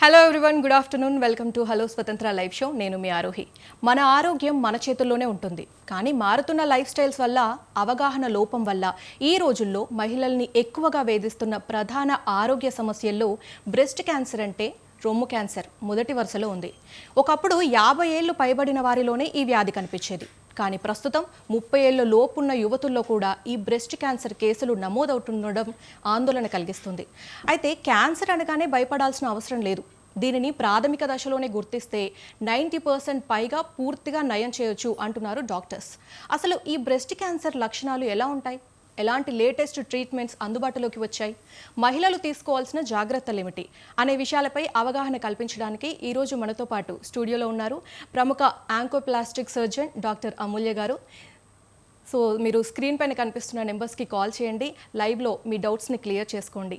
Hello everyone, good afternoon. Welcome to hello స్వతంత్ర live show. నేను మీ ఆరోహి. మన ఆరోగ్యం మన చేతుల్లోనే ఉంటుంది, కానీ మారుతున్న లైఫ్ స్టైల్స్ వల్ల, అవగాహన లోపం వల్ల ఈ రోజుల్లో మహిళల్ని ఎక్కువగా వేధిస్తున్న ప్రధాన ఆరోగ్య సమస్యల్లో బ్రెస్ట్ క్యాన్సర్ అంటే రొమ్ము క్యాన్సర్ మొదటి వరుసలో ఉంది. ఒకప్పుడు 50 ఏళ్లు పైబడిన వారిలోనే ఈ వ్యాధి కనిపించేది. కానీ ప్రస్తుతం 30 ఏళ్ల లోపున్న యువతుల్లో కూడా ఈ బ్రెస్ట్ క్యాన్సర్ కేసులు నమోదవుతుండడం ఆందోళన కలిగిస్తుంది. అయితే క్యాన్సర్ అనగానే భయపడాల్సిన అవసరం లేదు. దీనిని ప్రాథమిక దశలోనే గుర్తిస్తే 90% పైగా పూర్తిగా నయం చేయొచ్చు అంటున్నారు డాక్టర్స్. అసలు ఈ బ్రెస్ట్ క్యాన్సర్ లక్షణాలు ఎలా ఉంటాయి? ఎలాంటి లేటెస్ట్ ట్రీట్మెంట్స్ అందుబాటులోకి వచ్చాయి? మహిళలు తీసుకోవాల్సిన జాగ్రత్తలు ఏమిటి అనే విషయాలపై అవగాహన కల్పించడానికి ఈరోజు మనతో పాటు స్టూడియోలో ఉన్నారు ప్రముఖ యాంకోప్లాస్టిక్ సర్జన్ డాక్టర్ అమూల్య గారు. సో మీరు స్క్రీన్ పైన కనిపిస్తున్న నెంబర్స్కి కాల్ చేయండి, లైవ్లో మీ డౌట్స్ని క్లియర్ చేసుకోండి.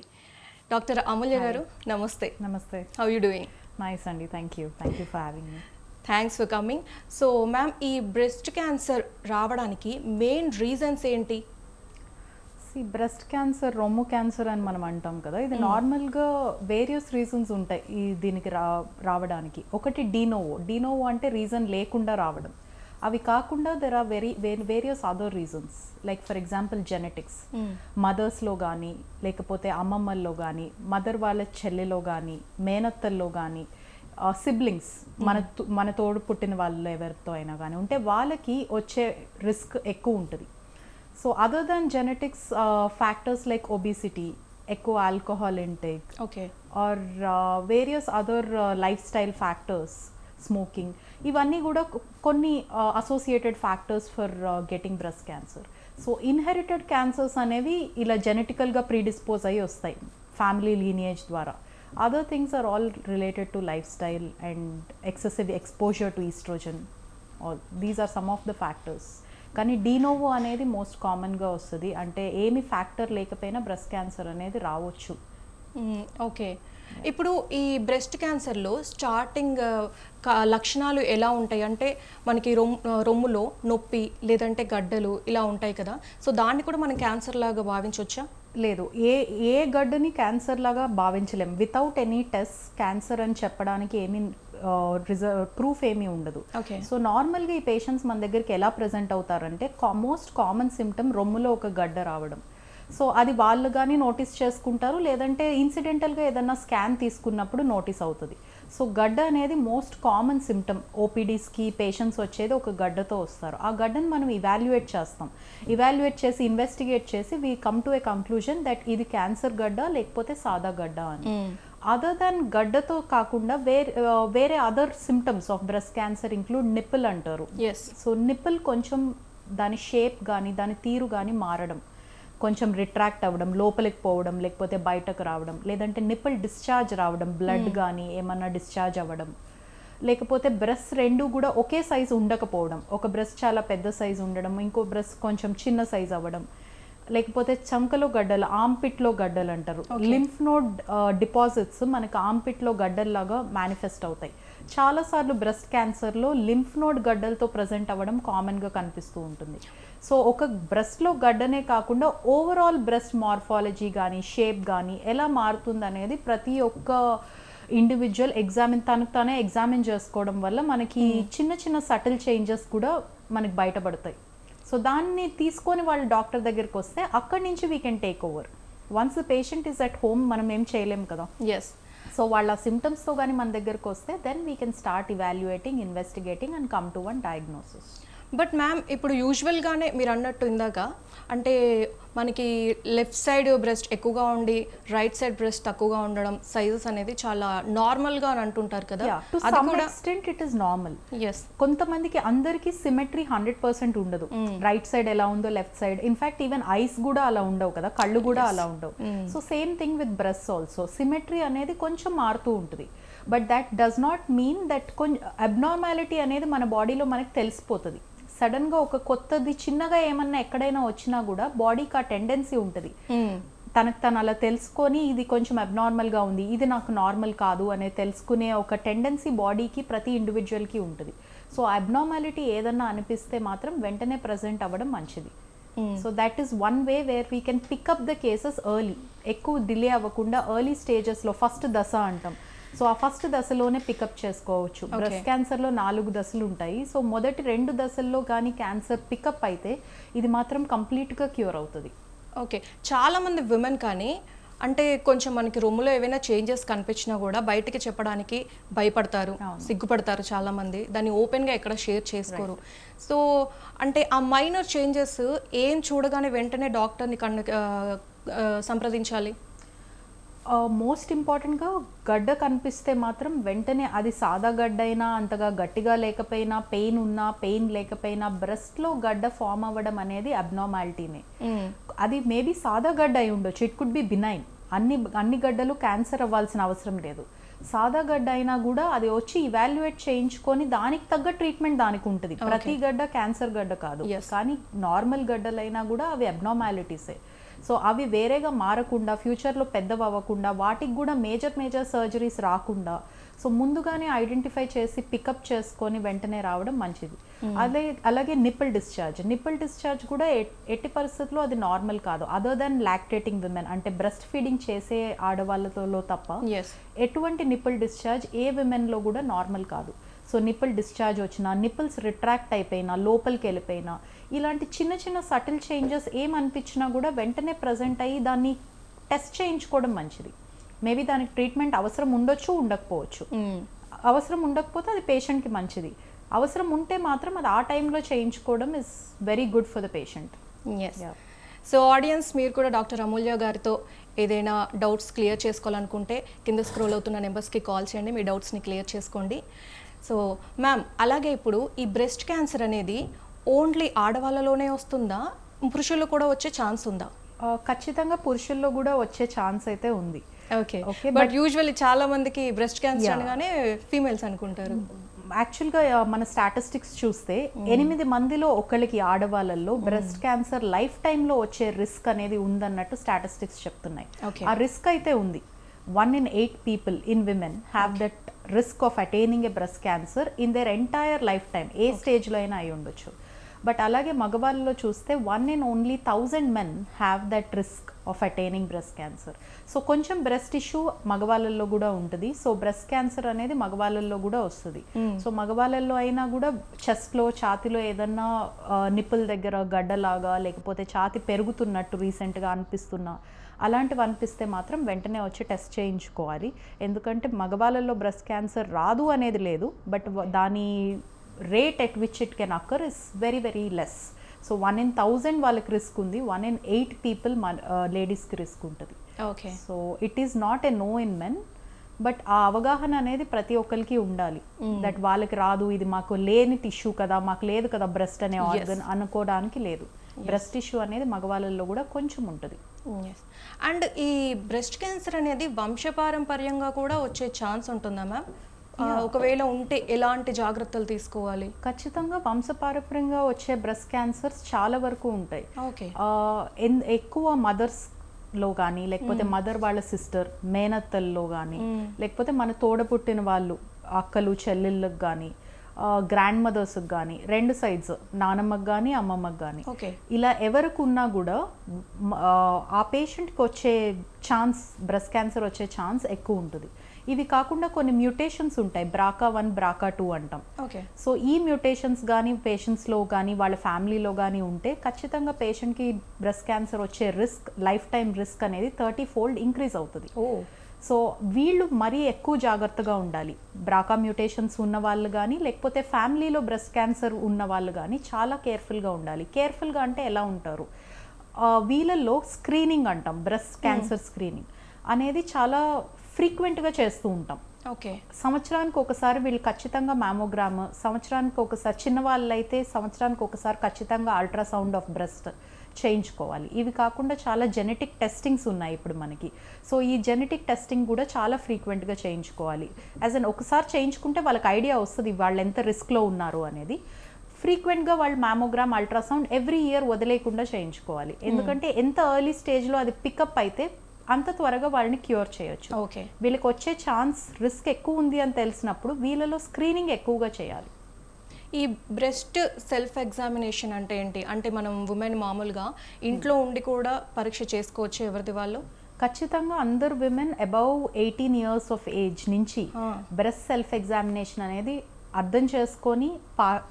డాక్టర్ అమూల్య గారు, నమస్తే. నమస్తే. How you doing? నైస్ అండి, thank you for having me. Thanks for coming. So ma'am, ఈ బ్రెస్ట్ క్యాన్సర్ రావడానికి మెయిన్ రీజన్స్ ఏంటి? బ్రెస్ట్ క్యాన్సర్, రొమ్ము క్యాన్సర్ అని మనం అంటాం కదా, ఇది నార్మల్గా వేరియస్ రీజన్స్ ఉంటాయి ఈ దీనికి రావడానికి. ఒకటి డీనోవో అంటే రీజన్ లేకుండా రావడం. అవి కాకుండా there are various other reasons, like for example genetics. మదర్స్లో కానీ, లేకపోతే అమ్మమ్మల్లో కానీ, మదర్ వాళ్ళ చెల్లెలో కానీ, మేనత్తల్లో కానీ, సిబ్లింగ్స్ మన తోడు పుట్టిన వాళ్ళు ఎవరితో అయినా కానీ ఉంటే వాళ్ళకి వచ్చే రిస్క్ ఎక్కువ ఉంటుంది. So other than genetics, factors like obesity, ఎక్కువ alcohol intake, okay, or various other lifestyle factors, smoking, ఇవన్నీ కూడా కొన్ని associated factors for getting breast cancer. So inherited cancers అనేవి ఇలా జెనెటికల్గా ప్రీడిస్పోజ్ అయ్యి వస్తాయి ఫ్యామిలీ లీనియేజ్ ద్వారా. Other things are all related to lifestyle and excessive exposure to estrogen. All these are some of the factors. కానీ డీనోవో అనేది most కామన్గా వస్తుంది. అంటే ఏమి ఫ్యాక్టర్ లేకపోయినా బ్రెస్ట్ క్యాన్సర్ అనేది రావచ్చు. ఓకే, ఇప్పుడు ఈ బ్రెస్ట్ క్యాన్సర్లో స్టార్టింగ్ లక్షణాలు ఎలా ఉంటాయి? అంటే మనకి రొమ్ములో నొప్పి లేదంటే గడ్డలు ఇలా ఉంటాయి కదా, సో దాన్ని కూడా మనం క్యాన్సర్ లాగా భావించవచ్చా? లేదు, ఏ గడ్డని క్యాన్సర్ లాగా భావించలేం. వితౌట్ ఎనీ టెస్ట్ క్యాన్సర్ అని చెప్పడానికి ఏమీ ప్రూఫ్ ఏమీ ఉండదు. సో నార్మల్గా ఈ పేషెంట్స్ మన దగ్గరికి ఎలా ప్రజెంట్ అవుతారంటే, మోస్ట్ కామన్ సిమ్టమ్ రొమ్ములో ఒక గడ్డ రావడం. సో అది వాళ్ళు కానీ నోటీస్ చేసుకుంటారు, లేదంటే ఇన్సిడెంటల్గా ఏదన్నా స్కాన్ తీసుకున్నప్పుడు నోటీస్ అవుతుంది. సో గడ్డ అనేది మోస్ట్ కామన్ సిమ్టమ్. ఓపీడీస్కి పేషెంట్స్ వచ్చేది ఒక గడ్డతో వస్తారు. ఆ గడ్డను మనం ఇవాల్యుయేట్ చేస్తాం. ఇవాల్యుయేట్ చేసి ఇన్వెస్టిగేట్ చేసి we come to a conclusion that ఇది క్యాన్సర్ గడ్డ లేకపోతే సాదా గడ్డ అని. అదర్ దాన్ గడ్డతో కాకుండా వేరే other symptoms of breast cancer include nipple అంటారు. సో నిప్పుల్ కొంచెం దాని షేప్ కానీ దాని తీరు కానీ మారడం, కొంచెం రిట్రాక్ట్ అవ్వడం, లోపలికి పోవడం, లేకపోతే బయటకు రావడం, లేదంటే నిప్పుల్ డిశ్చార్జ్ రావడం, బ్లడ్ కానీ ఏమన్నా డిశ్చార్జ్ అవ్వడం, లేకపోతే బ్రెస్ట్ రెండు కూడా ఒకే సైజు ఉండకపోవడం, ఒక బ్రెస్ట్ చాలా పెద్ద సైజు ఉండడం, ఇంకో బ్రెస్ట్ కొంచెం చిన్న సైజు అవ్వడం, లేకపోతే చంకలో గడ్డలు, ఆంపిట్లో గడ్డలు అంటారు. లింఫ్ నోడ్ డిపాజిట్స్ మనకి ఆంపిట్లో గడ్డల్లాగా మేనిఫెస్ట్ అవుతాయి. చాలాసార్లు బ్రెస్ట్ క్యాన్సర్లో లింఫ్ నోడ్ గడ్డలతో ప్రజెంట్ అవ్వడం కామన్గా కనిపిస్తూ ఉంటుంది. సో ఒక బ్రెస్ట్లో గడ్డనే కాకుండా ఓవరాల్ బ్రెస్ట్ మార్ఫాలజీ కానీ షేప్ కానీ ఎలా మారుతుంది అనేది ప్రతి ఒక్క ఇండివిజువల్ తనకు తానే ఎగ్జామిన్ చేసుకోవడం వల్ల మనకి చిన్న చిన్న సటిల్ చేంజెస్ కూడా మనకి బయటపడతాయి. సో దాన్ని తీసుకొని వాళ్ళు డాక్టర్ దగ్గరికి వస్తే అక్కడి నుంచి we can take over. Once the patient is at home మనం ఏం చేయలేము కదా. సో వాళ్ళ సిమ్టమ్స్తో కానీ మన దగ్గరకు వస్తే then we can start evaluating, investigating and come to one diagnosis. But ma'am, ఇప్పుడు యూజువల్గానే మీరు అన్నట్టు ఇందాక, అంటే మనకి లెఫ్ట్ సైడ్ బ్రెస్ట్ ఎక్కువగా ఉండి రైట్ సైడ్ బ్రెస్ట్ తక్కువగా ఉండడం, సైజెస్ అనేది చాలా నార్మల్గా అని అంటుంటారు కదా. అది కూడా ఇట్ ఈస్ నార్మల్. కొంతమందికి అందరికి సిమెట్రీ 100% ఉండదు. రైట్ సైడ్ ఎలా ఉందో left side, in fact even ice కూడా అలా ఉండవు కదా, కళ్ళు కూడా అలా ఉండవు. So same thing with breast also, symmetry అనేది కొంచెం మారుతూ ఉంటుంది. But that does not mean that కొంచెం అబ్నార్మాలిటీ అనేది మన బాడీలో మనకి తెలిసిపోతుంది. సడన్గా ఒక కొత్తది చిన్నగా ఏమన్నా ఎక్కడైనా వచ్చినా కూడా బాడీకి ఆ టెండెన్సీ ఉంటుంది తనకు తను అలా తెలుసుకొని ఇది కొంచెం అబ్నార్మల్గా ఉంది, ఇది నాకు నార్మల్ కాదు అనే తెలుసుకునే ఒక టెండెన్సీ బాడీకి ప్రతి ఇండివిజువల్కి ఉంటుంది. సో అబ్నార్మాలిటీ ఏదన్నా అనిపిస్తే మాత్రం వెంటనే ప్రజెంట్ అవ్వడం మంచిది. So that is one way where we can pick up the cases early. ఎక్కువ డిలే అవ్వకుండా ఎర్లీ స్టేజెస్లో, ఫస్ట్ దశ అంటాం, సో ఆ ఫస్ట్ దశలోనే పికప్ చేసుకోవచ్చు. బ్రెస్ట్ క్యాన్సర్లో 4 దశలు ఉంటాయి. సో మొదటి 2 దశల్లో కానీ క్యాన్సర్ పికప్ అయితే ఇది మాత్రం కంప్లీట్గా క్యూర్ అవుతుంది. ఓకే, చాలామంది విమెన్ కానీ అంటే కొంచెం మనకి రొమ్ములో ఏవైనా చేంజెస్ కనిపించినా కూడా బయటికి చెప్పడానికి భయపడతారు, సిగ్గుపడతారు చాలామంది, దాన్ని ఓపెన్గా ఎక్కడ షేర్ చేసుకోరు. సో అంటే ఆ మైనర్ చేంజెస్ ఏం చూడగానే వెంటనే డాక్టర్ని సంప్రదించాలి? మోస్ట్ ఇంపార్టెంట్గా గడ్డ కనిపిస్తే మాత్రం వెంటనే, అది సాదా గడ్డ అయినా అంతగా గట్టిగా లేకపోయినా, పెయిన్ ఉన్నా పెయిన్ లేకపోయినా, బ్రెస్ట్లో గడ్డ ఫామ్ అవ్వడం అనేది అబ్నార్మాలిటీనే. అది మేబీ సాదా గడ్డ అయి ఉండొచ్చు, ఇట్ కుడ్ బి బినైన్. అన్ని గడ్డలు క్యాన్సర్ అవ్వాల్సిన అవసరం లేదు. సాదా గడ్డ అయినా కూడా అది వచ్చి ఇవాల్యుయేట్ చేయించుకొని దానికి తగ్గ ట్రీట్మెంట్ దానికి ఉంటుంది. ప్రతి గడ్డ క్యాన్సర్ గడ్డ కాదు, కానీ నార్మల్ గడ్డలైనా కూడా అవి అబ్నార్మాలిటీసే. సో అవి వేరేగా మారకుండా, ఫ్యూచర్లో పెద్దవి అవ్వకుండా, వాటికి కూడా మేజర్ సర్జరీస్ రాకుండా, సో ముందుగానే ఐడెంటిఫై చేసి పికప్ చేసుకొని వెంటనే రావడం మంచిది. అలాగే నిప్పుల్ డిశ్చార్జ్ కూడా ఎట్టి పరిస్థితుల్లో అది నార్మల్ కాదు. అదర్ దెన్ లాక్టేటింగ్ విమెన్, అంటే బ్రెస్ట్ ఫీడింగ్ చేసే ఆడవాళ్ళతో తప్ప ఎటువంటి నిప్పుల్ డిశ్చార్జ్ ఏ విమెన్లో కూడా నార్మల్ కాదు. సో నిప్పుల్ డిశ్చార్జ్ వచ్చినా, నిప్పుల్స్ రిట్రాక్ట్ అయిపోయినా, లోపలికి వెళ్ళిపోయినా, ఇలాంటి చిన్న సటిల్ చేంజెస్ ఏమనిపించినా కూడా వెంటనే ప్రజెంట్ అయ్యి దాన్ని టెస్ట్ చేయించుకోవడం మంచిది. మేబీ దానికి ట్రీట్మెంట్ అవసరం ఉండొచ్చు, ఉండకపోవచ్చు. అవసరం ఉండకపోతే అది పేషెంట్కి మంచిది. అవసరం ఉంటే మాత్రం అది ఆ టైంలో చేయించుకోవడం is very good for the patient. So audience, మీరు కూడా డాక్టర్ అమూల్య గారితో ఏదైనా డౌట్స్ క్లియర్ చేసుకోవాలనుకుంటే కింద స్క్రోల్ అవుతున్న నెంబర్స్కి కాల్ చేయండి, మీ డౌట్స్ని క్లియర్ చేసుకోండి. సో మ్యామ్, అలాగే ఇప్పుడు ఈ బ్రెస్ట్ క్యాన్సర్ అనేది ఓన్లీ ఆడవాళ్ళలోనే వస్తుందా, పురుషుల్లో కూడా వచ్చే ఛాన్స్ ఉందా? ఖచ్చితంగా పురుషుల్లో కూడా వచ్చే ఛాన్స్ అయితే ఉంది. ఓకే, బట్ యూజువల్లీ చాలా మందికి బ్రెస్ట్ క్యాన్సర్ అనగానే ఫీమేల్స్ అనుకుంటారు. యాక్చువల్గా మన స్టాటిస్టిక్స్ చూస్తే 8 మందిలో ఒకళ్ళకి ఆడవాళ్ళల్లో బ్రెస్ట్ క్యాన్సర్ లైఫ్ టైంలో వచ్చే రిస్క్ అనేది ఉందన్నట్టు స్టాటిస్టిక్స్ చెప్తున్నాయి. ఆ రిస్క్ అయితే ఉంది. 1 in 8 people in women have that risk of attaining a breast cancer in their entire lifetime. ఏ స్టేజ్లో అయినా అయి ఉండొచ్చు. బట్ అలాగే మగవాళ్ళలో చూస్తే 1 in only 1000 men have that risk of attaining breast cancer. So కొంచెం బ్రెస్ట్ ఇష్యూ మగవాళ్ళల్లో కూడా ఉంటుంది. సో బ్రెస్ట్ క్యాన్సర్ అనేది మగవాళ్ళల్లో కూడా వస్తుంది. సో మగవాళ్ళల్లో అయినా కూడా చెస్ట్లో, ఛాతిలో ఏదన్నా నిప్పుల దగ్గర గడ్డలాగా, లేకపోతే ఛాతి పెరుగుతున్నట్టు రీసెంట్గా అనిపిస్తున్నా, అలాంటివి అనిపిస్తే మాత్రం వెంటనే వచ్చి టెస్ట్ చేయించుకోవాలి. ఎందుకంటే మగవాళ్ళల్లో బ్రెస్ట్ క్యాన్సర్ రాదు అనేది లేదు, బట్ దాని rate at which it can occur is very less. So 1 in 1000 వాళ్ళకి రిస్క్ ఉంది, 1 in 8 people లేడీస్కి రిస్క్ ఉంటుంది. Okay, so it is not a no in men, but ఆ అవగాహన అనేది ప్రతి ఒక్కరికి ఉండాలి. దట్ వాళ్ళకి రాదు, ఇది మాకు లేని టిష్యూ కదా, మాకు లేదు కదా బ్రెస్ట్ అనే ఆర్గన్ అనుకోవడానికి లేదు. బ్రెస్ట్ టిష్యూ అనేది మగవాళ్ళల్లో కూడా కొంచెం ఉంటుంది. అండ్ ఈ బ్రెస్ట్ క్యాన్సర్ అనేది వంశపారంపర్యంగా కూడా వచ్చే ఛాన్స్ ఉంటుందా మ్యామ్? ఒకవేళ ఉంటే ఎలాంటి జాగ్రత్తలు తీసుకోవాలి? ఖచ్చితంగా వంశపారంపర్యంగా వచ్చే బ్రెస్ట్ క్యాన్సర్స్ చాలా వరకు ఉంటాయి. ఓకే, ఎక్కువ మదర్స్లో కానీ, లేకపోతే మదర్ వాళ్ళ సిస్టర్, మేనత్తల్లో కానీ, లేకపోతే మన తోడపుట్టిన వాళ్ళు, అక్కలు చెల్లెళ్ళకి కానీ, గ్రాండ్ మదర్స్కి కానీ, 2 sides, నానమ్మకి కానీ అమ్మమ్మకి కానీ, ఇలా ఎవరికి ఉన్నా కూడా ఆ పేషెంట్కి వచ్చే ఛాన్స్, బ్రెస్ట్ క్యాన్సర్ వచ్చే ఛాన్స్ ఎక్కువ ఉంటుంది. ఇవి కాకుండా కొన్ని మ్యూటేషన్స్ ఉంటాయి, BRCA1, BRCA2 అంటాం. సో ఈ మ్యూటేషన్స్ కానీ పేషెంట్స్లో కానీ వాళ్ళ ఫ్యామిలీలో కానీ ఉంటే ఖచ్చితంగా పేషెంట్కి బ్రెస్ట్ క్యాన్సర్ వచ్చే రిస్క్, లైఫ్ టైం రిస్క్ అనేది 30-fold ఇంక్రీజ్ అవుతుంది. సో వీళ్ళు మరీ ఎక్కువ జాగ్రత్తగా ఉండాలి. బ్రాకా మ్యూటేషన్స్ ఉన్న వాళ్ళు కానీ, లేకపోతే ఫ్యామిలీలో బ్రెస్ట్ క్యాన్సర్ ఉన్న వాళ్ళు కానీ చాలా కేర్ఫుల్గా ఉండాలి. కేర్ఫుల్గా అంటే ఎలా ఉంటారు, వీళ్ళల్లో స్క్రీనింగ్ అంటాం, బ్రెస్ట్ క్యాన్సర్ స్క్రీనింగ్ అనేది చాలా ఫ్రీక్వెంట్గా చేస్తూ ఉంటాం. ఓకే, సంవత్సరానికి ఒకసారి వీళ్ళు ఖచ్చితంగా మ్యామోగ్రామ్, సంవత్సరానికి ఒకసారి, చిన్నవాళ్ళు అయితే సంవత్సరానికి ఒకసారి ఖచ్చితంగా అల్ట్రాసౌండ్ ఆఫ్ బ్రెస్ట్ చేయించుకోవాలి. ఇవి కాకుండా చాలా జెనెటిక్ టెస్టింగ్స్ ఉన్నాయి ఇప్పుడు మనకి. సో ఈ జెనెటిక్ టెస్టింగ్ కూడా చాలా ఫ్రీక్వెంట్గా చేయించుకోవాలి. ఒకసారి చేయించుకుంటే వాళ్ళకి ఐడియా వస్తుంది వాళ్ళు ఎంత రిస్క్లో ఉన్నారు అనేది. ఫ్రీక్వెంట్గా వాళ్ళు మ్యామోగ్రామ్, అల్ట్రాసౌండ్ ఎవ్రీ ఇయర్ వదిలేకుండా చేయించుకోవాలి. ఎందుకంటే ఎంత ఎర్లీ స్టేజ్లో అది పికప్ అయితే అంత త్వరగా వాళ్ళని క్యూర్ చేయొచ్చు. ఓకే, వీళ్ళకి వచ్చే ఛాన్స్, రిస్క్ ఎక్కువ ఉంది అని తెలిసినప్పుడు వీళ్ళలో స్క్రీనింగ్ ఎక్కువగా చేయాలి. ఈ బ్రెస్ట్ సెల్ఫ్ ఎగ్జామినేషన్ అంటే ఏంటి? అంటే మనం ఉమెన్ మామూలుగా ఇంట్లో ఉండి కూడా పరీక్ష చేసుకోవచ్చు ఎవరిది వాళ్ళు? ఖచ్చితంగా అందరు women above 18 years of age నుంచి బ్రెస్ట్ సెల్ఫ్ ఎగ్జామినేషన్ అనేది అర్థం చేసుకొని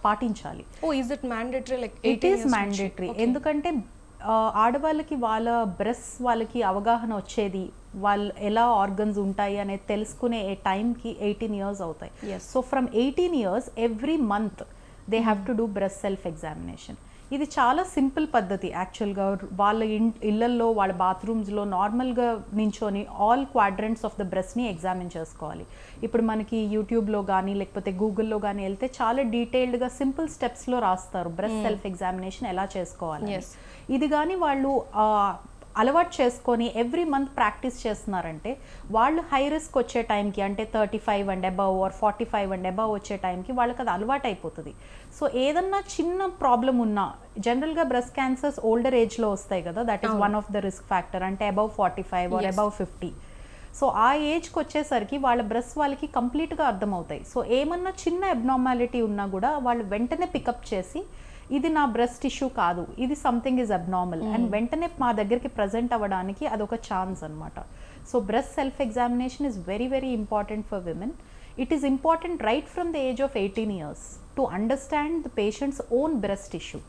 పాటించాలి. Oh is it mandatory? Like it is mandatory. ఎందుకంటే ఆడవాళ్ళకి వాళ్ళ బ్రెస్ట్ వాళ్ళకి అవగాహన వచ్చేది, వాళ్ళు ఎలా ఆర్గన్స్ ఉంటాయి అనేది తెలుసుకునే టైంకి 18 ఇయర్స్ అవుతాయి. So from 18 years every month they have to do breast self examination. ఇది చాలా సింపుల్ పద్ధతి యాక్చువల్గా. వాళ్ళ ఇళ్లల్లో వాళ్ళ బాత్రూమ్స్లో నార్మల్గా నించొని ఆల్ క్వాడ్రంట్స్ ఆఫ్ ద బ్రెస్ట్ని ఎగ్జామిన్ చేసుకోవాలి. ఇప్పుడు మనకి యూట్యూబ్లో కానీ లేకపోతే గూగుల్లో కానీ వెళ్తే చాలా డీటెయిల్డ్గా సింపుల్ స్టెప్స్లో రాస్తారు బ్రెస్ట్ సెల్ఫ్ ఎగ్జామినేషన్ ఎలా చేసుకోవాలి. ఇది కానీ వాళ్ళు అలవాటు చేసుకొని ఎవ్రీ మంత్ ప్రాక్టీస్ చేస్తున్నారంటే వాళ్ళు హై రిస్క్ వచ్చే టైంకి, అంటే 35 and above or 45 and above వచ్చే టైంకి వాళ్ళకి అది అలవాటు అయిపోతుంది. సో ఏదన్నా చిన్న ప్రాబ్లం ఉన్నా, జనరల్గా బ్రెస్ట్ క్యాన్సర్స్ ఓల్డర్ ఏజ్లో వస్తాయి కదా, that is one of the risk factor, అంటే అబవ్ 45 ఆర్ అబవ్ 50. సో ఆ ఏజ్కి వచ్చేసరికి వాళ్ళ బ్రెస్ట్ వాళ్ళకి కంప్లీట్గా అర్థమవుతాయి. సో ఏమన్నా చిన్న అబ్నార్మాలిటీ ఉన్నా కూడా వాళ్ళు వెంటనే పికప్ చేసి ఇది నా బ్రెస్ట్ టిష్యూ కాదు, ఇది సంథింగ్ ఈజ్ అబ్నార్మల్ అండ్ వెంటనే మా దగ్గరికి ప్రజెంట్ అవ్వడానికి అదొక ఛాన్స్ అనమాట. So breast self examination is very very important for women. It is important right from the age of 18 years to understand the patients own breast tissue.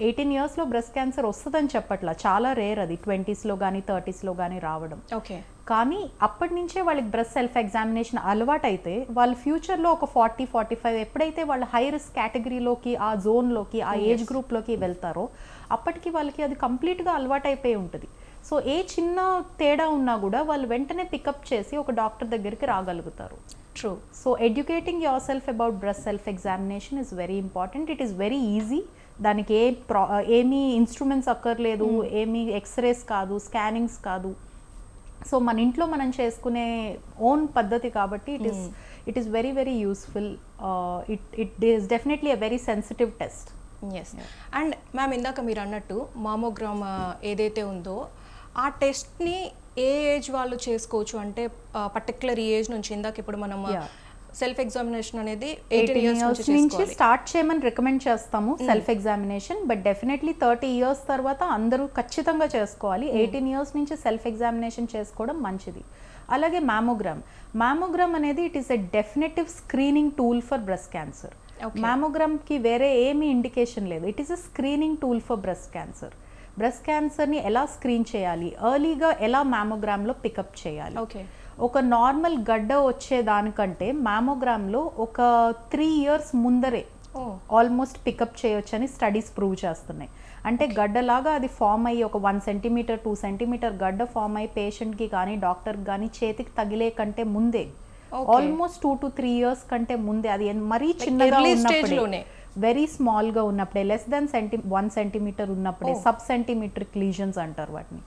18 ఇయర్స్లో breast cancer వస్తుందని చెప్పట్లా, చాలా రేర్ అది 20స్లో కానీ 30స్లో కానీ రావడం. కానీ అప్పటి నుంచే వాళ్ళకి బ్రెస్ట్ సెల్ఫ్ ఎగ్జామినేషన్ అలవాటు అయితే వాళ్ళు ఫ్యూచర్లో ఒక 40-45 ఎప్పుడైతే వాళ్ళ హై రిస్క్ కేటగిరీలోకి, ఆ జోన్లోకి, ఆ ఏజ్ గ్రూప్లోకి వెళ్తారో అప్పటికి వాళ్ళకి అది కంప్లీట్గా అలవాటు అయిపోయి ఉంటుంది. సో ఏ చిన్న తేడా ఉన్నా కూడా వాళ్ళు వెంటనే పికప్ చేసి ఒక డాక్టర్ దగ్గరికి రాగలుగుతారు. True. So educating yourself about breast self examination is very important. It is very easy. దానికి ఏమీ ఇన్స్ట్రుమెంట్స్ అక్కర్లేదు, ఏమీ ఎక్స్రేస్ కాదు, స్కానింగ్స్ కాదు. సో మన ఇంట్లో మనం చేసుకునే ఓన్ పద్ధతి కాబట్టి it is very very useful. It is definitely a very sensitive test. Yes. And ma'am, ఇందాక మీరు అన్నట్టు మామోగ్రామ్ ఏదైతే ఉందో ఆ టెస్ట్ని ఏ ఏజ్ వాళ్ళు చేసుకోవచ్చు? అంటే పర్టికులర్ ఏజ్ నుంచి, ఇందాక ఇప్పుడు మనం సెల్ఫ్ ఎగ్జామినేషన్ అనేది 18 ఇయర్స్ నుంచి స్టార్ట్ చేయమని రికమెండ్ చేస్తాము self examination. But definitely 30 years తర్వాత అందరూ ఖచ్చితంగా చేసుకోవాలి. 18 ఇయర్స్ నుంచి సెల్ఫ్ ఎగ్జామినేషన్ చేసుకోవడం మంచిది. అలాగే మ్యామోగ్రామ్ అనేది it is a definitive screening tool for breast cancer. మ్యామోగ్రామ్కి వేరే ఏమీ ఇండికేషన్ లేదు. It is a screening tool for breast cancer. Breast క్యాన్సర్ని ఎలా స్క్రీన్ చేయాలి, ఎర్లీగా ఎలా మ్యామోగ్రామ్లో పికప్ చేయాలి. ఒక నార్మల్ గడ్డ వచ్చేదానికంటే మ్యామోగ్రామ్లో ఒక 3 ఇయర్స్ ముందరే ఆల్మోస్ట్ పికప్ చేయొచ్చని స్టడీస్ ప్రూవ్ చేస్తున్నాయి. అంటే గడ్డలాగా అది ఫామ్ అయ్యి ఒక 1 సెంటీమీటర్ 2 సెంటీమీటర్ గడ్డ ఫామ్ అయ్యి పేషెంట్కి కానీ డాక్టర్కి కానీ చేతికి తగిలే కంటే ముందే, ఆల్మోస్ట్ 2 to 3 ఇయర్స్ కంటే ముందే, అది మరీ చిన్నగా ఉన్నప్పుడే, వెరీ స్మాల్గా ఉన్నప్పుడే, లెస్ దెన్ 1 సెంటీమీటర్ ఉన్నప్పుడే, సబ్ సెంటీమీట్రిక్ లీజన్స్ అంటారు వాటిని,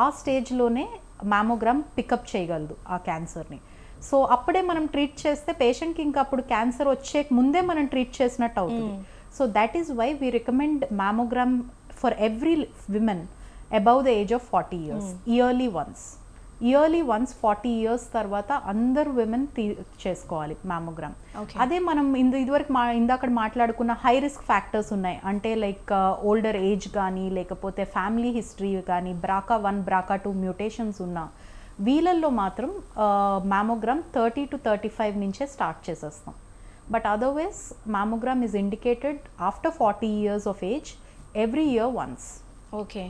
ఆ స్టేజ్లోనే మ్యామోగ్రామ్ పికప్ చేయగలదు ఆ క్యాన్సర్ని. సో అప్పుడే మనం ట్రీట్ చేస్తే పేషెంట్కి ఇంకా అప్పుడు క్యాన్సర్ వచ్చే ముందే మనం ట్రీట్ చేసినట్టు అవుతుంది. So that is why we recommend mammogram for every women above the age of 40 years, yearly once 40 years తర్వాత అందరు విమెన్ చేసుకోవాలి మ్యామోగ్రామ్. అదే మనం ఇదివరకు ఇందాక మాట్లాడుకున్న హై రిస్క్ ఫ్యాక్టర్స్ ఉన్నాయి, అంటే లైక్ ఓల్డర్ ఏజ్ కానీ లేకపోతే ఫ్యామిలీ హిస్టరీ కానీ, BRCA1 BRCA2 మ్యూటేషన్స్ ఉన్న వీళ్ళల్లో మాత్రం మ్యామోగ్రామ్ 30 to 35 నుంచే స్టార్ట్ చేసేస్తాం. But otherwise mammogram is indicated after 40 years of age, every year once. Okay.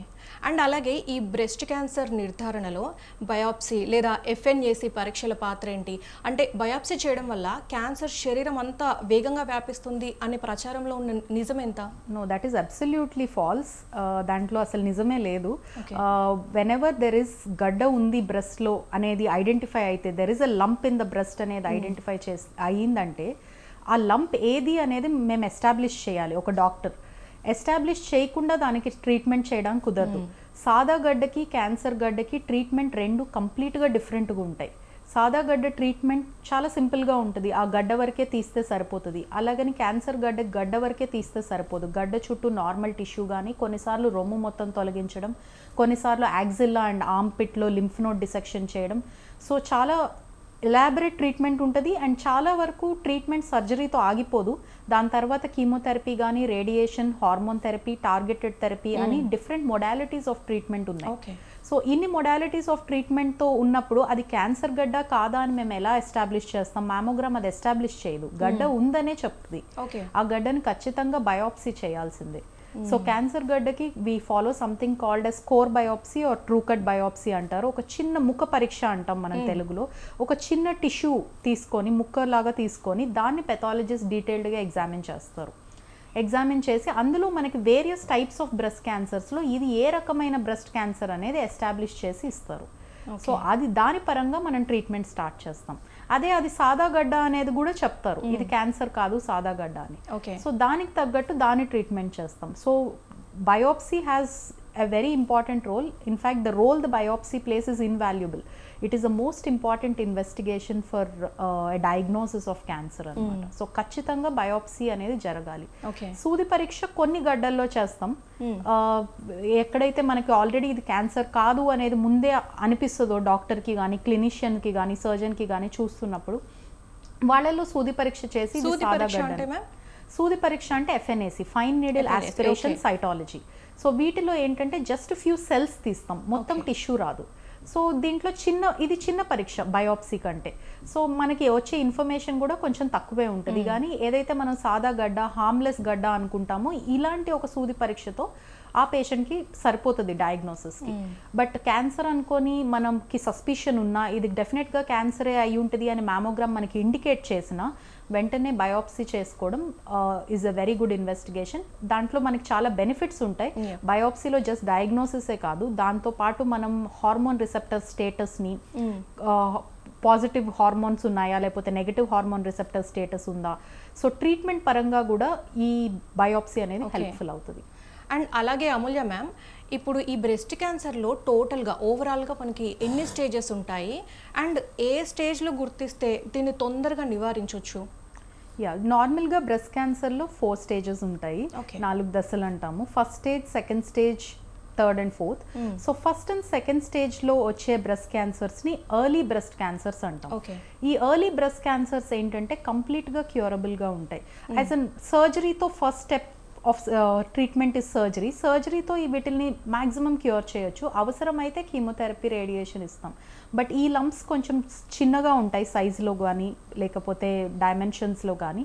And అలాగే ఈ బ్రెస్ట్ క్యాన్సర్ నిర్ధారణలో బయాప్సీ లేదా FNAC పరీక్షల పాత్ర ఏంటి? అంటే బయాప్సీ చేయడం వల్ల క్యాన్సర్ శరీరం అంతా వేగంగా వ్యాపిస్తుంది అనే ప్రచారంలో ఉన్న నిజమెంత? No, that is absolutely false. దాంట్లో అసలు నిజమే లేదు. వెనెవర్ దెర్ ఇస్ గడ్డ ఉంది బ్రెస్ట్లో అనేది ఐడెంటిఫై అయితే, there is a lump in the breast అనేది ఐడెంటిఫై అయ్యిందంటే ఆ లంప్ ఏది అనేది మేము ఎస్టాబ్లిష్ చేయాలి. ఒక డాక్టర్ ఎస్టాబ్లిష్ చేయకుండా దానికి ట్రీట్మెంట్ చేయడానికి కుదరదు. సాదా గడ్డకి క్యాన్సర్ గడ్డకి ట్రీట్మెంట్ రెండు కంప్లీట్గా డిఫరెంట్గా ఉంటాయి. సాదా గడ్డ ట్రీట్మెంట్ చాలా సింపుల్గా ఉంటుంది, ఆ గడ్డ వరకే తీస్తే సరిపోతుంది. అలాగని క్యాన్సర్ గడ్డ వరకే తీస్తే సరిపోదు. గడ్డ చుట్టూ నార్మల్ టిష్యూ కానీ, కొన్నిసార్లు రొమ్ము మొత్తం తొలగించడం, కొన్నిసార్లు యాక్సిల్లా అండ్ ఆర్మ్ పిట్లో లింఫ్ నోడ్ డిసెక్షన్ చేయడం. సో చాలా ఎలాబరేట్ ట్రీట్మెంట్ ఉంటుంది. అండ్ చాలా వరకు ట్రీట్మెంట్ సర్జరీతో ఆగిపోదు. దాని తర్వాత కీమోథెరపీ కానీ, radiation, hormone therapy, targeted therapy అని డిఫరెంట్ మొడాలిటీస్ ఆఫ్ ట్రీట్మెంట్ ఉన్నాయి. సో ఇన్ని మొడాలిటీస్ ఆఫ్ ట్రీట్మెంట్తో ఉన్నప్పుడు అది క్యాన్సర్ గడ్డ కాదా అని మేము ఎలా ఎస్టాబ్లిష్ చేస్తాం? మ్యామోగ్రామ్ అది ఎస్టాబ్లిష్ చేయదు, గడ్డ ఉందనే చెప్తుంది. ఆ గడ్డని ఖచ్చితంగా బయాప్సీ చేయాల్సిందే. సో క్యాన్సర్ గడ్డకి we follow something called as core biopsy or true cut biopsy అంటారు. ఒక చిన్న ముక్క పరీక్ష అంటాం మనం తెలుగులో. ఒక చిన్న టిష్యూ తీసుకొని, ముక్కలాగా తీసుకొని దాన్ని పెథాలజిస్ట్ డీటెయిల్డ్గా ఎగ్జామిన్ చేస్తారు. ఎగ్జామిన్ చేసి అందులో మనకి వేరియస్ టైప్స్ ఆఫ్ బ్రెస్ట్ క్యాన్సర్స్లో ఇది ఏ రకమైన బ్రెస్ట్ క్యాన్సర్ అనేది ఎస్టాబ్లిష్ చేసి ఇస్తారు. సో అది దాని పరంగా మనం ట్రీట్మెంట్ స్టార్ట్ చేస్తాం. అదే అది సాదా గడ్డ అనేది కూడా చెప్తారు, ఇది క్యాన్సర్ కాదు సాదా గడ్డ అని. సో దానికి తగ్గట్టు దాని ట్రీట్మెంట్ చేస్తాం. So biopsy has a very important role. In fact, the role the biopsy plays is invaluable. It is the most important investigation for a diagnosis of cancer అన్నమాట. సో ఖచ్చితంగా బయోప్సీ అనేది జరగాలి. సూది పరీక్ష కొన్ని గడ్డల్లో చేస్తాం. ఎక్కడైతే మనకి ఆల్రెడీ ఇది క్యాన్సర్ కాదు అనేది ముందే అనిపిస్తుందో డాక్టర్కి కానీ, క్లినిషియన్కి కానీ, సర్జన్కి కానీ చూస్తున్నప్పుడు వాళ్ళల్లో సూది పరీక్ష చేసి సూది పరీక్ష అంటే FNAC, fine needle aspiration cytology. So వీటిలో ఏంటంటే జస్ట్ ఫ్యూ సెల్స్ తీస్తాం, మొత్తం టిష్యూ రాదు. సో దీంట్లో ఇది చిన్న పరీక్ష బయోప్సీ కంటే. సో మనకి వచ్చే ఇన్ఫర్మేషన్ కూడా కొంచెం తక్కువే ఉంటుంది. కానీ ఏదైతే మనం సాదా గడ్డ, హార్మ్లెస్ గడ్డ అనుకుంటామో ఇలాంటి ఒక సూది పరీక్షతో ఆ పేషెంట్కి సరిపోతుంది డయాగ్నోసిస్కి. బట్ క్యాన్సర్ అనుకొని మనకి సస్పిషన్ ఉన్నా ఇది డెఫినెట్గా క్యాన్సరే అయి ఉంటుంది అని మ్యామోగ్రామ్ మనకి ఇండికేట్ చేసినా వెంటనే బయోప్సీ చేసుకోవడం is a very good investigation. దాంట్లో మనకి చాలా బెనిఫిట్స్ ఉంటాయి. బయోప్సీలో జస్ట్ డయాగ్నోసిసే కాదు, దాంతోపాటు మనం హార్మోన్ రిసెప్టర్ స్టేటస్ని, పాజిటివ్ హార్మోన్స్ ఉన్నాయా లేకపోతే నెగటివ్ హార్మోన్ రిసెప్టర్ స్టేటస్ ఉందా, సో ట్రీట్మెంట్ పరంగా కూడా ఈ బయోప్సీ అనేది హెల్ప్ఫుల్ అవుతుంది. అండ్ అలాగే అమూల్య మ్యామ్, ఇప్పుడు ఈ బ్రెస్ట్ క్యాన్సర్లో టోటల్గా ఓవరాల్గా మనకి ఎన్ని స్టేజెస్ ఉంటాయి అండ్ ఏ స్టేజ్లో గుర్తిస్తే దీన్ని తొందరగా నివారించవచ్చు? నార్మల్గా బ్రెస్ట్ క్యాన్సర్లో 4 స్టేజెస్ ఉంటాయి, 4 దశలు అంటాము. First stage, second stage, third and fourth. So first and second స్టేజ్లో వచ్చే బ్రెస్ట్ క్యాన్సర్స్ని ఎర్లీ బ్రెస్ట్ క్యాన్సర్స్ అంటాం. ఈ ఎర్లీ బ్రెస్ట్ క్యాన్సర్స్ ఏంటంటే కంప్లీట్గా క్యూరబుల్గా ఉంటాయి. యాజ్ అన్ సర్జరీతో first step of treatment is surgery. సర్జరీతో ఈ వీటిని మ్యాక్సిమం క్యూర్ చేయొచ్చు. అవసరమైతే కీమోథెరపీ, రేడియేషన్ ఇస్తాం. బట్ ఈ లంప్స్ కొంచెం చిన్నగా ఉంటాయి సైజులో కానీ లేకపోతే డైమెన్షన్స్లో కానీ.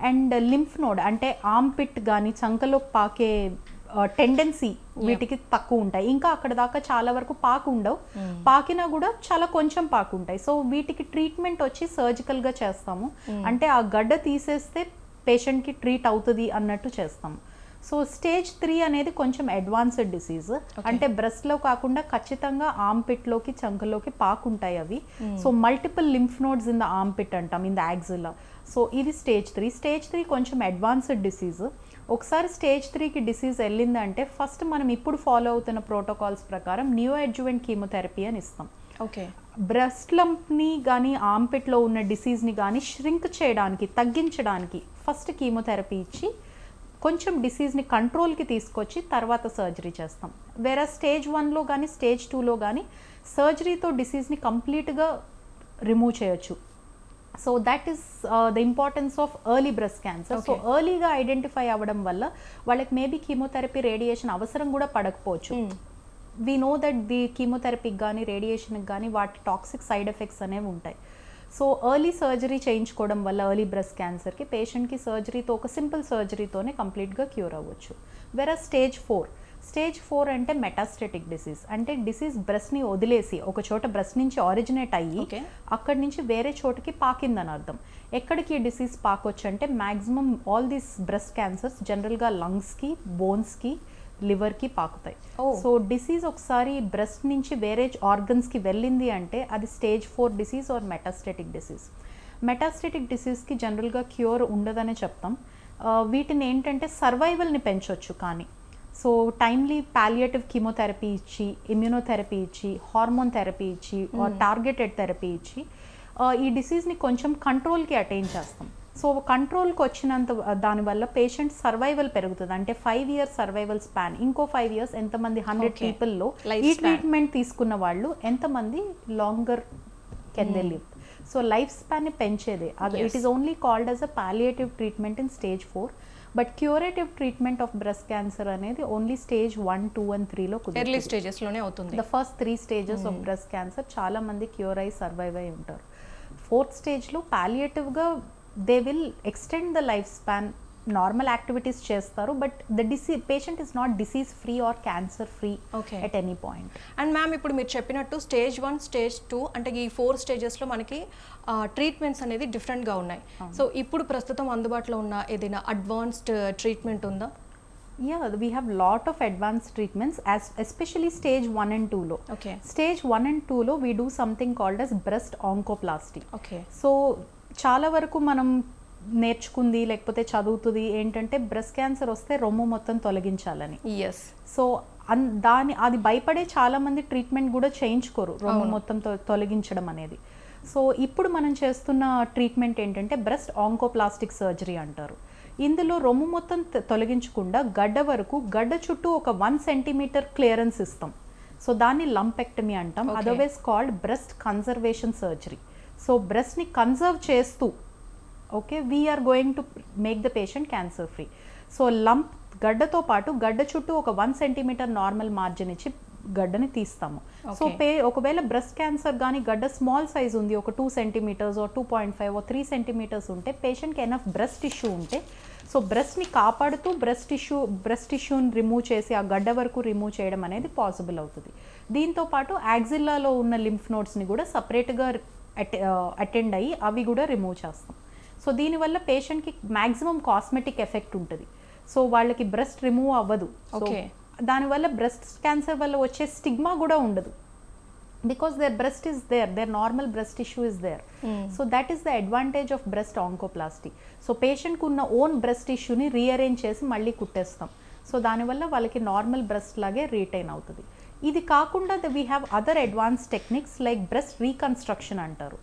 అండ్ లింఫ్ నోడ్ అంటే ఆర్మ్ పిట్ కానీ చంకలో పాకే టెండెన్సీ వీటికి తక్కువ ఉంటాయి. ఇంకా అక్కడ దాకా చాలా వరకు పాకు ఉండవు, పాకినా కూడా చాలా కొంచెం పాకు ఉంటాయి. సో వీటికి ట్రీట్మెంట్ వచ్చి సర్జికల్గా చేస్తాము. అంటే ఆ గడ్డ తీసేస్తే పేషెంట్కి ట్రీట్ అవుతుంది అన్నట్టు చేస్తాము. సో స్టేజ్ 3 అనేది కొంచెం అడ్వాన్స్డ్ డిసీజ్. అంటే బ్రెస్ట్లో కాకుండా ఖచ్చితంగా ఆర్మ్ పిట్లోకి, చంకలోకి పాకుంటాయి అవి. So multiple lymph nodes in the armpit అంటాం, ఇన్ ద యాక్సిలా. సో ఇది స్టేజ్ 3. స్టేజ్ 3 కొంచెం అడ్వాన్స్డ్ డిసీజ్. ఒకసారి స్టేజ్ 3కి డిసీజ్ వెళ్ళిందంటే ఫస్ట్ మనం ఇప్పుడు ఫాలో అవుతున్న ప్రోటోకాల్స్ ప్రకారం న్యూ అడ్జువెంట్ కీమోథెరపీ అని ఇస్తాం. బ్రెస్ట్ లంప్ని కానీ ఆర్మ్పిట్లో ఉన్న డిసీజ్ని కానీ ష్రింక్ చేయడానికి, తగ్గించడానికి ఫస్ట్ కీమోథెరపీ ఇచ్చి కొంచెం డిసీజ్ని కంట్రోల్కి తీసుకొచ్చి తర్వాత సర్జరీ చేస్తాం. వేరే స్టేజ్ 1లో కానీ స్టేజ్ 2లో కానీ సర్జరీతో డిసీజ్ని కంప్లీట్గా రిమూవ్ చేయొచ్చు. So that is the importance of early breast cancer. So ఎర్లీగా ఐడెంటిఫై అవ్వడం వల్ల వాళ్ళకి మేబీ కీమోథెరపీ, రేడియేషన్ అవసరం కూడా పడకపోవచ్చు. వీ నో దట్ ది కీమోథెరపీకి కానీ రేడియేషన్కి కానీ వాటి టాక్సిక్ సైడ్ ఎఫెక్ట్స్ అనేవి ఉంటాయి. సో ఎర్లీ సర్జరీ చేయించుకోవడం వల్ల ఎర్లీ బ్రెస్ట్ క్యాన్సర్కి పేషెంట్కి సర్జరీతో, ఒక సింపుల్ సర్జరీతోనే కంప్లీట్గా క్యూర్ అవ్వచ్చు. వేరే స్టేజ్ 4 అంటే మెటాస్టెటిక్ డిసీజ్. అంటే డిసీజ్ బ్రెస్ట్ని వదిలేసి ఒక చోట బ్రెస్ట్ నుంచి ఆరిజినేట్ అయ్యి అక్కడి నుంచి వేరే చోటుకి పాకిందని అర్థం. ఎక్కడికి డిసీజ్ పాకొచ్చు అంటే maximum all these breast cancers జనరల్గా లంగ్స్కి, బోన్స్కి, లివర్కి పాకుతాయి. సో డిసీజ్ ఒకసారి బ్రెస్ట్ నుంచి వేరే ఆర్గన్స్కి వెళ్ళింది అంటే అది stage 4 disease or metastatic disease. Metastatic డిసీజ్కి జనరల్గా క్యూర్ ఉండదనే చెప్తాం. వీటిని ఏంటంటే సర్వైవల్ని పెంచవచ్చు. కానీ సో టైమ్లీ పాలియేటివ్ కీమోథెరపీ ఇచ్చి, ఇమ్యూనోథెరపీ ఇచ్చి, హార్మోన్ థెరపీ ఇచ్చి, టార్గెటెడ్ థెరపీ ఇచ్చి ఈ డిసీజ్ని కొంచెం కంట్రోల్కి అటైన్ చేస్తాం. సో కంట్రోల్కి వచ్చినంత దానివల్ల పేషెంట్ సర్వైవల్ పెరుగుతుంది. అంటే 5 years సర్వైవల్ స్పాన్. ఇంకో 5 years ఎంతమంది 100 పీపుల్లో ఈ ట్రీట్మెంట్ తీసుకున్న వాళ్ళు ఎంతమంది longer can they live. So life స్పాన్ని పెంచేదే. It is only called as a palliative treatment in stage 4. But curative treatment of breast cancer అనేది ఓన్లీ స్టేజ్ 1, 2 and 3లో ఎర్లీ స్టేజెస్లోనే అవుతుంది. The first 3 stages of breast cancer చాలా మంది cure అయి survive అయి ఉంటారు. 4th స్టేజ్లో పాలియేటివ్గా they will extend the life span, normal activities చేస్తారు, but the patient is not disease free or cancer free at any point. And ma'am ఇప్పుడు మీరు చెప్పినట్టు స్టేజ్ 1, స్టేజ్ 2 అంటే ఈ 4 స్టేజెస్లో మనకి ట్రీట్మెంట్స్ అనేది డిఫరెంట్గా ఉన్నాయి. సో ఇప్పుడు ప్రస్తుతం అందుబాటులో ఉన్న ఏదైనా అడ్వాన్స్డ్ ట్రీట్మెంట్ ఉందా? Yeah, we have lot of advanced treatments, especially stage 1 and 2లో. Stage 1 and 2లో we do something called as breast oncoplasty. So చాలా వరకు మనం నేర్చుకుంది లేకపోతే చదువుతుంది ఏంటంటే బ్రెస్ట్ క్యాన్సర్ వస్తే రొమ్ము మొత్తం తొలగించాలని. సో అది భయపడే చాలా మంది ట్రీట్మెంట్ కూడా చేయించుకోరు రొమ్ము మొత్తం తొలగించడం అనేది. సో ఇప్పుడు మనం చేస్తున్న ట్రీట్మెంట్ ఏంటంటే బ్రెస్ట్ ఆంకోప్లాస్టిక్ సర్జరీ అంటారు. ఇందులో రొమ్ము మొత్తం తొలగించకుండా గడ్డ వరకు, గడ్డ చుట్టూ ఒక 1 centimeter క్లియరెన్స్ ఇస్తాం. సో దాన్ని లంపెక్టమీ అంటాం, otherwise called breast conservation surgery. So బ్రెస్ట్ని కన్జర్వ్ చేస్తూ we're going to make the patient cancer free. So lump గడ్డతో పాటు గడ్డ చుట్టూ ఒక 1 centimeter నార్మల్ మార్జిన్ ఇచ్చి గడ్డని తీస్తాము. సో ఒకవేళ బ్రెస్ట్ క్యాన్సర్ కానీ గడ్డ స్మాల్ సైజ్ ఉంది, ఒక 2 centimeters or 2.5 or 3 centimeters ఉంటే పేషెంట్కి ఎనఫ్ బ్రెస్ట్ టిష్యూ ఉంటే, సో బ్రెస్ట్ని కాపాడుతూ బ్రెస్ట్ టిష్యూని రిమూవ్ చేసి ఆ గడ్డ వరకు రిమూవ్ చేయడం అనేది పాసిబుల్ అవుతుంది. దీంతోపాటు యాక్సిల్లాలో ఉన్న లింఫ్ నోడ్స్ని కూడా సపరేట్గా అటెండ్ అయ్యి అవి కూడా రిమూవ్ చేస్తాం. సో దీనివల్ల పేషెంట్కి మ్యాక్సిమం కాస్మెటిక్ ఎఫెక్ట్ ఉంటుంది. సో వాళ్ళకి బ్రెస్ట్ రిమూవ్ అవ్వదు. దానివల్ల బ్రెస్ట్ క్యాన్సర్ వల్ల వచ్చే స్టిగ్మా కూడా ఉండదు, because their breast is there, their normal breast tissue is there. So that is the advantage of breast oncoplasty. So పేషెంట్కి ఉన్న ఓన్ బ్రెస్ట్ టిష్యూని రీఅరేంజ్ చేసి మళ్ళీ కుట్టేస్తాం. సో దానివల్ల వాళ్ళకి నార్మల్ బ్రెస్ట్ లాగే రీటైన్ అవుతుంది. ఇది కాకుండా we have other advance techniques like breast reconstruction అంటారు.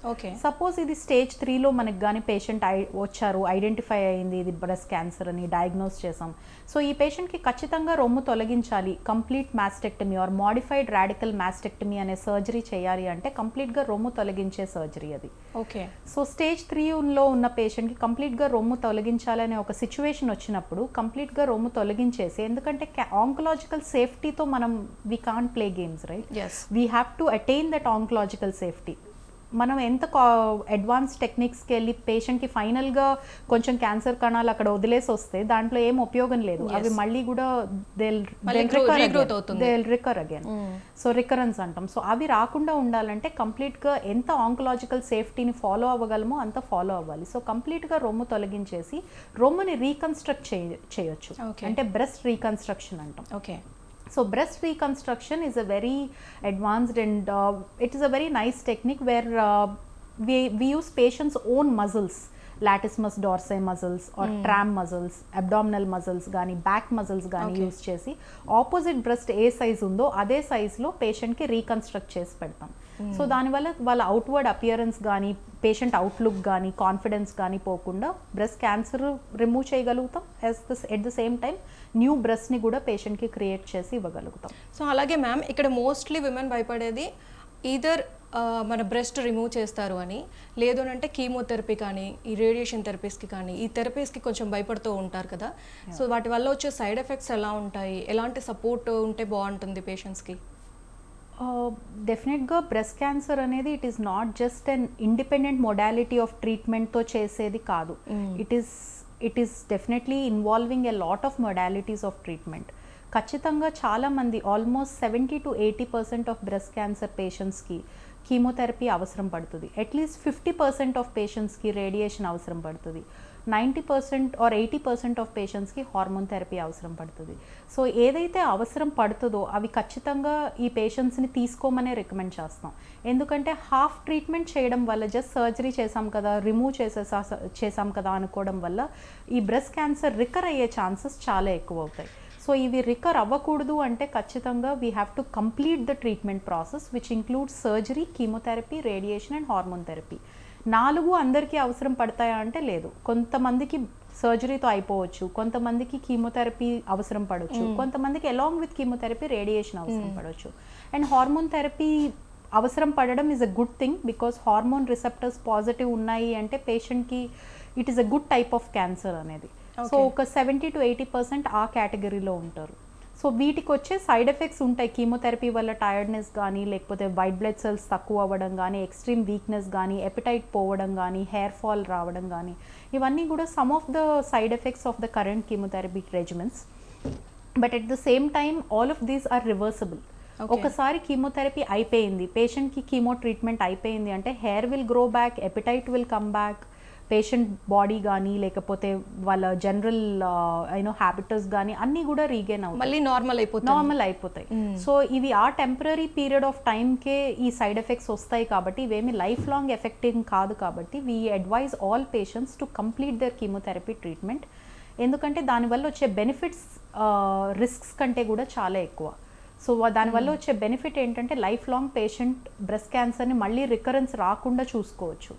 సపోజ్ ఇది స్టేజ్ 3లో మనకు కానీ పేషెంట్ వచ్చారు, ఐడెంటిఫై అయింది ఇది బ్రెస్ట్ క్యాన్సర్ అని డయాగ్నోస్ చేసాం. సో ఈ పేషెంట్కి ఖచ్చితంగా రొమ్ము తొలగించాలి, complete mastectomy or modified radical mastectomy అనే సర్జరీ చేయాలి అంటే కంప్లీట్గా రొమ్ము తొలగించే సర్జరీ అది. సో స్టేజ్ 3లో ఉన్న పేషెంట్కి కంప్లీట్గా రొమ్ము తొలగించాలనే ఒక సిచ్యువేషన్ వచ్చినప్పుడు కంప్లీట్గా రొమ్ము తొలగించేసి, ఎందుకంటే ఆంకలాజికల్ సేఫ్టీతో మనం we can't play games, right? We have to attain that oncological safety. మనం ఎంత అడ్వాన్స్ టెక్నిక్స్కి వెళ్ళి పేషెంట్కి ఫైనల్గా కొంచెం క్యాన్సర్ కణాలు అక్కడ వదిలేసి వస్తే దాంట్లో ఏం ఉపయోగం లేదు. అవి మళ్ళీ కూడా రికర్ అగైన్. సో రికరెన్స్ అంటాం. సో అవి రాకుండా ఉండాలంటే కంప్లీట్గా ఎంత ఆంకలాజికల్ సేఫ్టీని ఫాలో అవ్వగలమో అంత ఫాలో అవ్వాలి. సో కంప్లీట్గా రొమ్ము తొలగించేసి రొమ్ముని రీకన్స్ట్రక్ట్ చేయొచ్చు, అంటే బ్రెస్ట్ రీకన్స్ట్రక్షన్ అంటాం. So breast reconstruction is a very advanced and it is a very nice technique where we use patients' own muscles, latissimus dorsi muscles or tram muscles, abdominal muscles gaani, back muscles gaani use chesi opposite breast A size ఉందో అదే సైజ్లో పేషెంట్కి reconstruct చేసి పెడతాం. So దానివల్ల వాళ్ళ outward appearance కానీ patient outlook కానీ కాన్ఫిడెన్స్ కానీ పోకుండా బ్రెస్ట్ క్యాన్సర్ రిమూవ్ చేయగలుగుతాం. At the same time new బ్రెస్ట్ని కూడా పేషెంట్కి క్రియేట్ చేసి ఇవ్వగలుగుతాం. సో అలాగే మ్యామ్ ఇక్కడ మోస్ట్లీ విమెన్ భయపడేది ఈదర్ మన బ్రెస్ట్ రిమూవ్ చేస్తారు అని, లేదు అంటే కీమోథెరపీ కానీ ఈ రేడియేషన్ థెరపీస్కి కానీ ఈ థెరపీస్కి కొంచెం భయపడుతూ ఉంటారు కదా. సో వాటి వల్ల వచ్చే సైడ్ ఎఫెక్ట్స్ ఎలా ఉంటాయి, ఎలాంటి సపోర్ట్ ఉంటే బాగుంటుంది పేషెంట్స్కి? డెఫినెట్గా బ్రెస్ట్ క్యాన్సర్ అనేది it is not just an independent modality of ట్రీట్మెంట్తో చేసేది కాదు. It is definitely involving a lot of modalities of treatment. ఖచ్చితంగా చాలామంది almost 70 to 80% of breast cancer పేషెంట్స్కి కీమోథెరపీ అవసరం పడుతుంది. అట్లీస్ట్ 50% ఆఫ్ పేషెంట్స్కి రేడియేషన్ అవసరం పడుతుంది. 90% or 80% ఆఫ్ పేషెంట్స్కి హార్మోన్ థెరపీ అవసరం పడుతుంది. సో ఏదైతే అవసరం పడుతుందో అవి ఖచ్చితంగా ఈ పేషెంట్స్ని తీసుకోమనే రికమెండ్ చేస్తాం. ఎందుకంటే హాఫ్ ట్రీట్మెంట్ చేయడం వల్ల జస్ట్ సర్జరీ చేసాం కదా, రిమూవ్ చేసాం కదా అనుకోవడం వల్ల ఈ బ్రెస్ట్ క్యాన్సర్ రికర్ అయ్యే ఛాన్సెస్ చాలా ఎక్కువ అవుతాయి. సో ఇవి రికర్ అవ్వకూడదు అంటే ఖచ్చితంగా we have to complete the treatment process which includes surgery, chemotherapy, radiation and hormone therapy. 4 అందరికీ అవసరం పడతాయా అంటే లేదు. కొంతమందికి సర్జరీతో అయిపోవచ్చు, కొంతమందికి కీమోథెరపీ అవసరం పడవచ్చు, కొంతమందికి అలాంగ్ విత్ కీమోథెరపీ రేడియేషన్ అవసరం పడవచ్చు. అండ్ హార్మోన్ థెరపీ అవసరం పడడం is a good thing because hormone receptors positive ఉన్నాయి అంటే పేషెంట్కి it is a good type of cancer అనేది. సో ఒక 70-80% ఆ కేటగిరీలో ఉంటారు. సో వీటికి వచ్చే సైడ్ ఎఫెక్ట్స్ ఉంటాయి. కీమోథెరపీ వల్ల టైర్డ్నెస్ కానీ, లేకపోతే వైట్ బ్లడ్ సెల్స్ తక్కువ అవ్వడం కానీ, ఎక్స్ట్రీమ్ వీక్నెస్ కానీ, ఎపిటైట్ పోవడం కానీ, హెయిర్ ఫాల్ రావడం కానీ, ఇవన్నీ కూడా some of the side effects of the current chemotherapy regimens. But at the same time all of these are reversible. ఒకసారి కీమోథెరపీ అయిపోయింది, పేషెంట్కి కీమో ట్రీట్మెంట్ అయిపోయింది అంటే hair will grow back, appetite will come back, patient body కానీ లేకపోతే వాళ్ళ general హ్యాబిటస్ కానీ అన్నీ కూడా రీగెయిన్ అవుతాయి, మళ్ళీ నార్మల్ అయిపోతాయి. సో ఇవి ఆ టెంపరీ పీరియడ్ ఆఫ్ టైంకే ఈ సైడ్ ఎఫెక్ట్స్ వస్తాయి కాబట్టి ఇవేమి లైఫ్ లాంగ్ ఎఫెక్టింగ్ కాదు. కాబట్టి we advise all patients to complete their chemotherapy treatment. ఎందుకంటే దానివల్ల వచ్చే బెనిఫిట్స్ రిస్క్స్ కంటే కూడా చాలా ఎక్కువ. సో దానివల్ల వచ్చే బెనిఫిట్ ఏంటంటే లైఫ్ లాంగ్ పేషెంట్ బ్రెస్ట్ క్యాన్సర్ని మళ్ళీ రికరెన్స్ రాకుండా చూసుకోవచ్చు.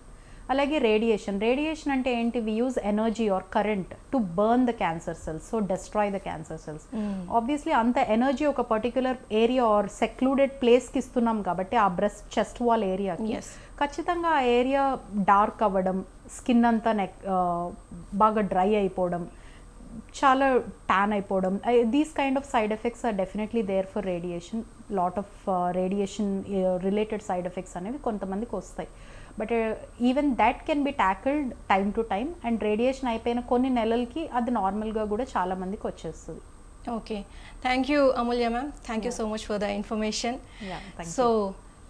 అలాగే రేడియేషన్ అంటే ఏంటి? We use energy or current to burn the cancer cells, so destroy the cancer cells. Obviously అంత ఎనర్జీ ఒక పర్టిక్యులర్ ఏరియా ఆర్ సెక్లూడెడ్ ప్లేస్కి ఇస్తున్నాం కాబట్టి ఆ బ్రెస్ట్ చెస్ట్ వాల్ ఏరియాకి ఖచ్చితంగా ఆ ఏరియా డార్క్ అవ్వడం, స్కిన్ అంతా బాగా డ్రై అయిపోవడం, చాలా ట్యాన్ అయిపోవడం, these kind of side effects are definitely there for radiation. Lot of radiation related side effects అనేవి కొంతమందికి వస్తాయి. But even that can be tackled time to time. And radiation అయిపోయిన కొన్ని నెలలకి అది నార్మల్గా కూడా చాలా మందికి వచ్చేస్తుంది. Okay, thank you Amulya ma'am, thank you so much for the information. So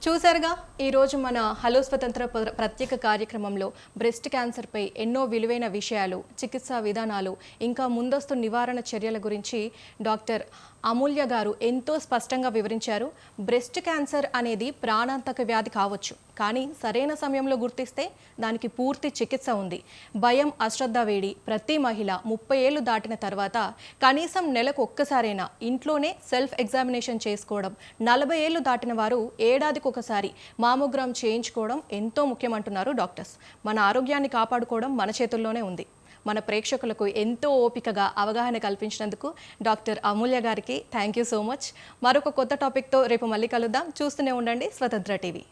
చూసారుగా, ఈరోజు మన హలో స్వతంత్ర ప్రత్యేక కార్యక్రమంలో బ్రెస్ట్ క్యాన్సర్పై ఎన్నో విలువైన విషయాలు, చికిత్సా విధానాలు, ఇంకా ముందస్తు నివారణ చర్యల గురించి డాక్టర్ అమూల్య గారు ఎంతో స్పష్టంగా వివరించారు. బ్రెస్ట్ క్యాన్సర్ అనేది ప్రాణాంతక వ్యాధి కావచ్చు, కానీ సరైన సమయంలో గుర్తిస్తే దానికి పూర్తి చికిత్స ఉంది. భయం, అశ్రద్ధ వేడి ప్రతి మహిళ 30 ఏళ్ళు దాటిన తర్వాత కనీసం నెలకు ఒక్కసారైనా ఇంట్లోనే సెల్ఫ్ ఎగ్జామినేషన్ చేసుకోవడం, 40 ఏళ్ళు దాటిన వారు ఏడాదికి ఒకసారి మామోగ్రామ్ చేయించుకోవడం ఎంతో ముఖ్యమంటున్నారు డాక్టర్స్. మన ఆరోగ్యాన్ని కాపాడుకోవడం మన చేతుల్లోనే ఉంది. మన ప్రేక్షకులకు ఎంతో ఓపికగా అవగాహన కల్పించినందుకు డాక్టర్ అమూల్య గారికి థ్యాంక్ యూ సో మచ్. మరొక కొత్త టాపిక్తో రేపు మళ్ళీ కలుద్దాం. చూస్తూనే ఉండండి స్వతంత్ర టీవీ.